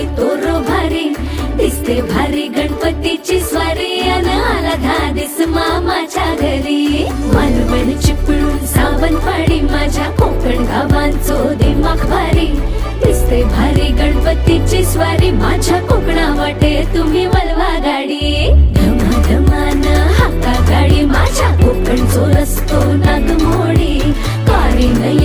बाई तोरो भारी दिसते भारी गणपतीची स्वारी अन आला धादिस मामाच्या घरी मालवण चिपळूण सावंतवाडी माझ्या कोकण गावांचो दिमाग भारी दिसते भारी गणपतीची स्वारी माझ्या कोकणा वाटे तुम्ही वलवा गाडी धमाधमान हाका गाडी माझ्या कोकणचो रस्तो नागमोडी कारी नाही